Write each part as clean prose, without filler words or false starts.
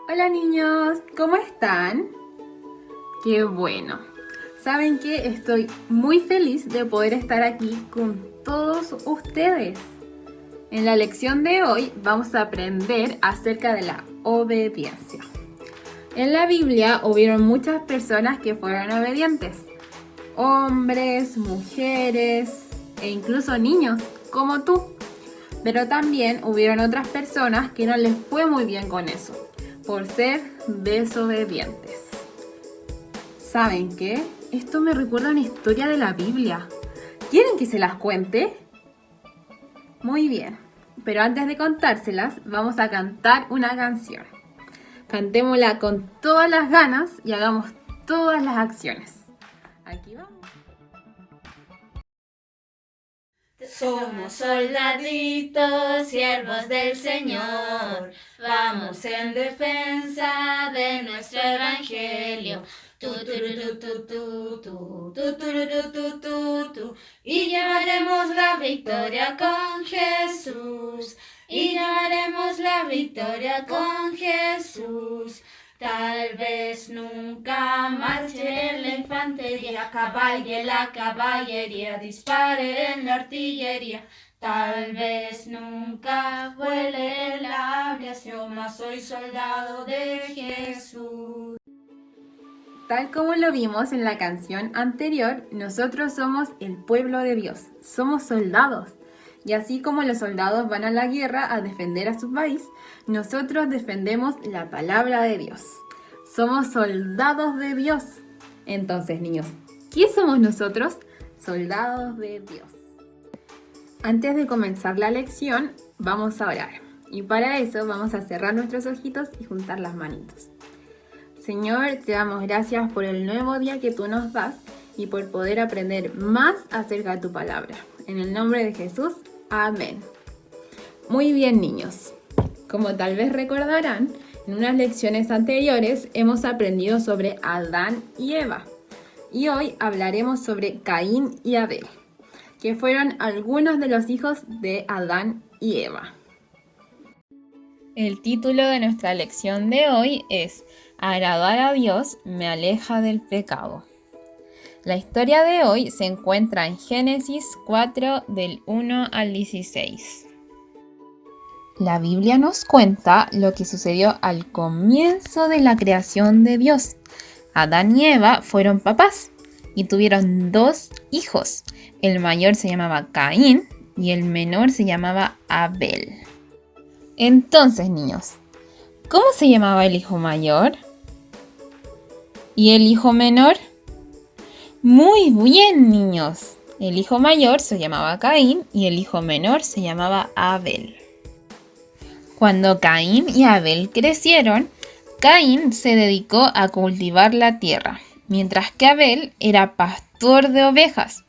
Hola niños, ¿cómo están? Qué bueno. ¿Saben qué? Estoy muy feliz de poder estar aquí con todos ustedes. En la lección de hoy vamos a aprender acerca de la obediencia. En la Biblia hubieron muchas personas que fueron obedientes. Hombres, mujeres e incluso niños, como tú. Pero también hubieron otras personas que no les fue muy bien con eso, por ser desobedientes. ¿Saben qué? Esto me recuerda a una historia de la Biblia. ¿Quieren que se las cuente? Muy bien, pero antes de contárselas, vamos a cantar una canción. Cantémosla con todas las ganas y hagamos todas las acciones. Aquí vamos. Somos soldaditos, siervos del Señor, vamos en defensa de nuestro evangelio. Y llevaremos la victoria con Jesús. Y llevaremos la victoria con Jesús. Tal vez nunca marche en la infantería, cabalgue la caballería, dispare en la artillería. Tal vez nunca vuele la aviación, mas soy soldado de Jesús. Tal como lo vimos en la canción anterior, nosotros somos el pueblo de Dios, somos soldados. Y así como los soldados van a la guerra a defender a su país, nosotros defendemos la palabra de Dios. Somos soldados de Dios. Entonces, niños, ¿qué somos nosotros? Soldados de Dios. Antes de comenzar la lección, vamos a orar. Y para eso vamos a cerrar nuestros ojitos y juntar las manitos. Señor, te damos gracias por el nuevo día que tú nos das y por poder aprender más acerca de tu palabra. En el nombre de Jesús, amén. Muy bien, niños. Como tal vez recordarán, en unas lecciones anteriores hemos aprendido sobre Adán y Eva. Y hoy hablaremos sobre Caín y Abel, que fueron algunos de los hijos de Adán y Eva. El título de nuestra lección de hoy es Agradar a Dios me aleja del pecado. La historia de hoy se encuentra en Génesis 4 del 1 al 16. La Biblia nos cuenta lo que sucedió al comienzo de la creación de Dios. Adán y Eva fueron papás y tuvieron 2 hijos. El mayor se llamaba Caín y el menor se llamaba Abel. Entonces, niños, ¿cómo se llamaba el hijo mayor? ¿Y el hijo menor? Muy bien, niños. El hijo mayor se llamaba Caín y el hijo menor se llamaba Abel. Cuando Caín y Abel crecieron, Caín se dedicó a cultivar la tierra, mientras que Abel era pastor de ovejas.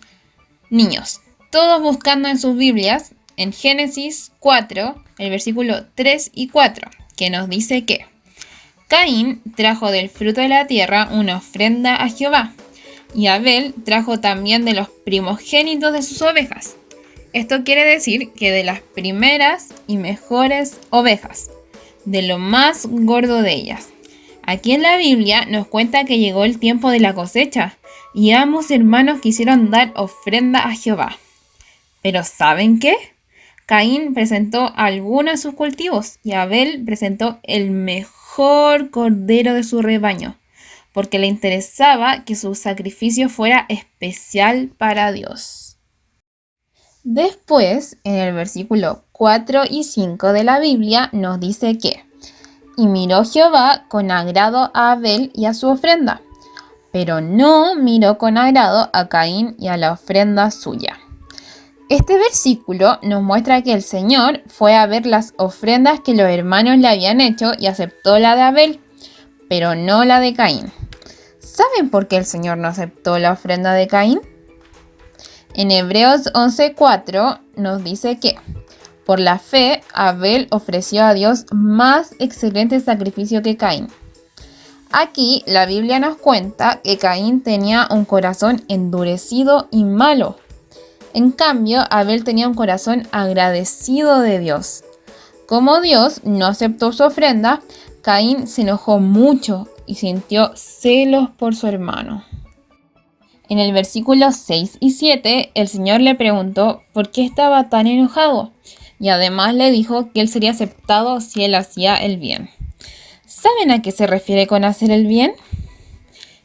Niños, todos buscando en sus Biblias, en Génesis 4, el versículo 3 y 4, que nos dice que Caín trajo del fruto de la tierra una ofrenda a Jehová, y Abel trajo también de los primogénitos de sus ovejas. Esto quiere decir que de las primeras y mejores ovejas, de lo más gordo de ellas. Aquí en la Biblia nos cuenta que llegó el tiempo de la cosecha, y ambos hermanos quisieron dar ofrenda a Jehová. Pero ¿saben qué? Caín presentó algunos de sus cultivos y Abel presentó el mejor cordero de su rebaño, porque le interesaba que su sacrificio fuera especial para Dios. Después, en el versículo 4 y 5 de la Biblia, nos dice que y miró Jehová con agrado a Abel y a su ofrenda, pero no miró con agrado a Caín y a la ofrenda suya. Este versículo nos muestra que el Señor fue a ver las ofrendas que los hermanos le habían hecho y aceptó la de Abel, pero no la de Caín. ¿Saben por qué el Señor no aceptó la ofrenda de Caín? En Hebreos 11:4 nos dice que por la fe Abel ofreció a Dios más excelente sacrificio que Caín. Aquí la Biblia nos cuenta que Caín tenía un corazón endurecido y malo. En cambio, Abel tenía un corazón agradecido de Dios. Como Dios no aceptó su ofrenda, Caín se enojó mucho y sintió celos por su hermano. En el versículo 6 y 7, el Señor le preguntó por qué estaba tan enojado y además le dijo que él sería aceptado si él hacía el bien. ¿Saben a qué se refiere con hacer el bien?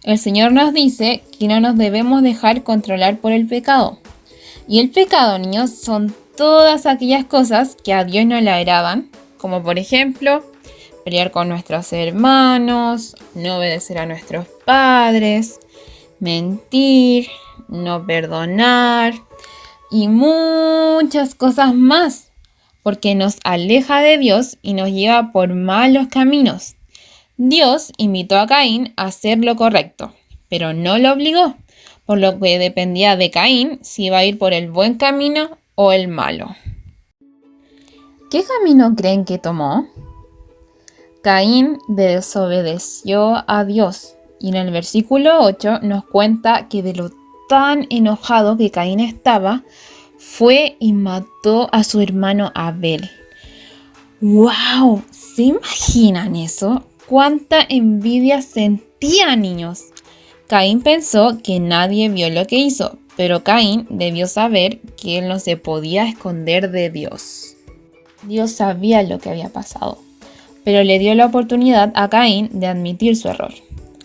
El Señor nos dice que no nos debemos dejar controlar por el pecado. Y el pecado, niños, son todas aquellas cosas que a Dios no le agradan, como por ejemplo, pelear con nuestros hermanos, no obedecer a nuestros padres, mentir, no perdonar y muchas cosas más, porque nos aleja de Dios y nos lleva por malos caminos. Dios invitó a Caín a hacer lo correcto, pero no lo obligó, por lo que dependía de Caín si iba a ir por el buen camino o el malo. ¿Qué camino creen que tomó? Caín desobedeció a Dios y en el versículo 8 nos cuenta que de lo tan enojado que Caín estaba, fue y mató a su hermano Abel. ¡Wow! ¿Se imaginan eso? ¡Cuánta envidia sentía, niños! Caín pensó que nadie vio lo que hizo, pero Caín debió saber que él no se podía esconder de Dios. Dios sabía lo que había pasado, pero le dio la oportunidad a Caín de admitir su error.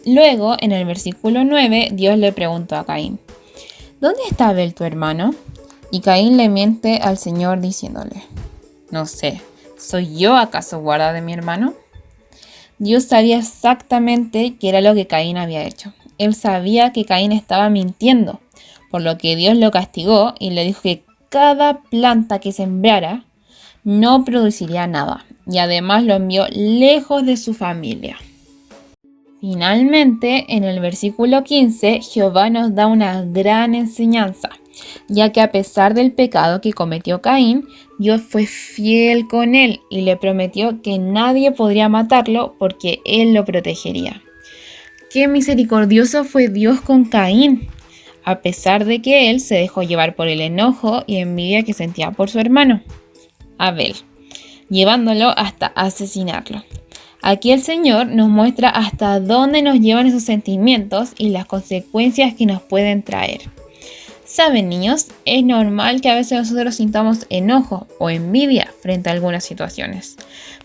Luego, en el versículo 9, Dios le preguntó a Caín, ¿dónde está Abel tu hermano? Y Caín le miente al Señor diciéndole, no sé, ¿soy yo acaso guarda de mi hermano? Dios sabía exactamente qué era lo que Caín había hecho. Él sabía que Caín estaba mintiendo, por lo que Dios lo castigó y le dijo que cada planta que sembrara no produciría nada, y además lo envió lejos de su familia. Finalmente, en el versículo 15, Jehová nos da una gran enseñanza, ya que a pesar del pecado que cometió Caín, Dios fue fiel con él y le prometió que nadie podría matarlo porque él lo protegería. ¡Qué misericordioso fue Dios con Caín! A pesar de que él se dejó llevar por el enojo y envidia que sentía por su hermano, Abel, llevándolo hasta asesinarlo. Aquí el Señor nos muestra hasta dónde nos llevan esos sentimientos y las consecuencias que nos pueden traer. Saben, niños, es normal que a veces nosotros sintamos enojo o envidia frente a algunas situaciones,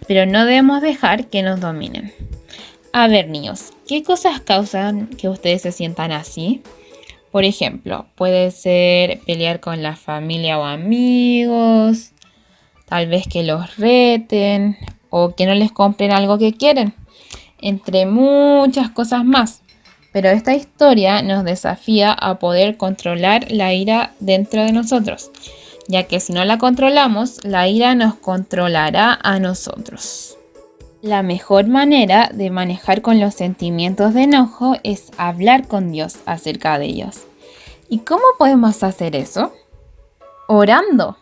pero no debemos dejar que nos dominen. A ver, niños, ¿qué cosas causan que ustedes se sientan así? Por ejemplo, puede ser pelear con la familia o amigos, tal vez que los reten o que no les compren algo que quieren, entre muchas cosas más. Pero esta historia nos desafía a poder controlar la ira dentro de nosotros, ya que si no la controlamos, la ira nos controlará a nosotros. La mejor manera de manejar con los sentimientos de enojo es hablar con Dios acerca de ellos. ¿Y cómo podemos hacer eso? Orando.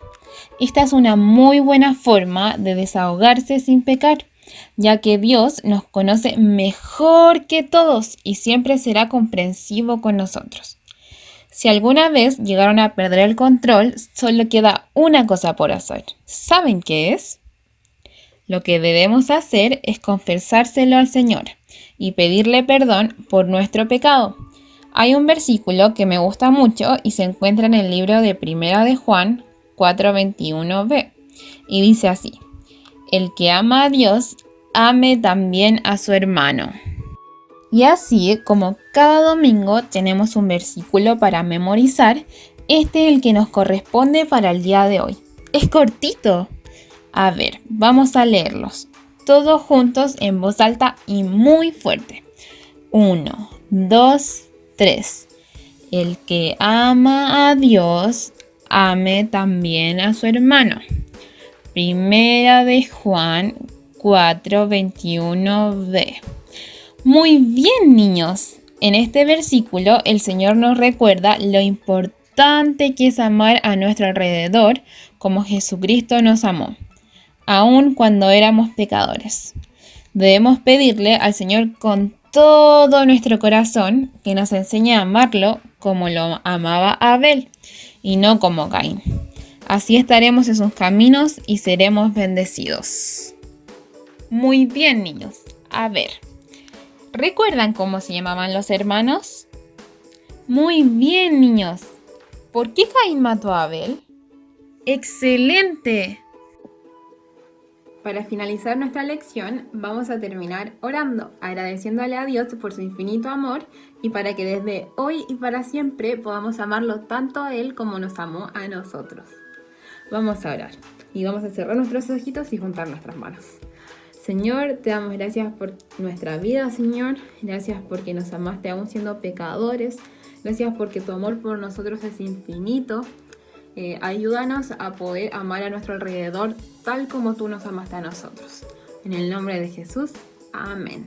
Esta es una muy buena forma de desahogarse sin pecar, ya que Dios nos conoce mejor que todos y siempre será comprensivo con nosotros. Si alguna vez llegaron a perder el control, solo queda una cosa por hacer. ¿Saben qué es? Lo que debemos hacer es confesárselo al Señor y pedirle perdón por nuestro pecado. Hay un versículo que me gusta mucho y se encuentra en el libro de 1 de Juan 4:21b y dice así: el que ama a Dios, ame también a su hermano. Y así como cada domingo tenemos un versículo para memorizar, este es el que nos corresponde para el día de hoy. Es cortito. A ver, vamos a leerlos, todos juntos en voz alta y muy fuerte. 1, 2, 3. El que ama a Dios, ame también a su hermano. 1 de Juan 4:21b. Muy bien, niños. En este versículo el Señor nos recuerda lo importante que es amar a nuestro alrededor como Jesucristo nos amó, aun cuando éramos pecadores. Debemos pedirle al Señor con todo nuestro corazón que nos enseñe a amarlo como lo amaba Abel y no como Caín. Así estaremos en sus caminos y seremos bendecidos. Muy bien, niños. a ver. ¿Recuerdan cómo se llamaban los hermanos? Muy bien, niños. ¿Por qué Caín mató a Abel? ¡Excelente! Para finalizar nuestra lección, vamos a terminar orando, agradeciéndole a Dios por su infinito amor y para que desde hoy y para siempre podamos amarlo tanto a Él como nos amó a nosotros. Vamos a orar y vamos a cerrar nuestros ojitos y juntar nuestras manos. Señor, te damos gracias por nuestra vida, Señor. Gracias porque nos amaste aún siendo pecadores. Gracias porque tu amor por nosotros es infinito. Ayúdanos a poder amar a nuestro alrededor tal como tú nos amaste a nosotros. En el nombre de Jesús, amén.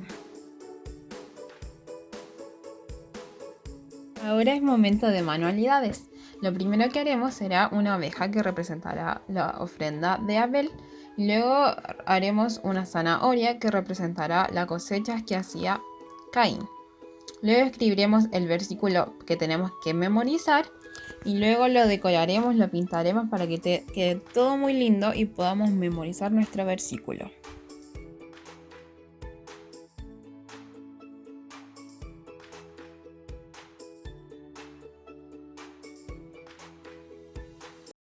Ahora es momento de manualidades. Lo primero que haremos será una oveja que representará la ofrenda de Abel. Luego haremos una zanahoria que representará la cosecha que hacía Caín. Luego escribiremos el versículo que tenemos que memorizar y luego lo decoraremos, lo pintaremos para que quede todo muy lindo y podamos memorizar nuestro versículo.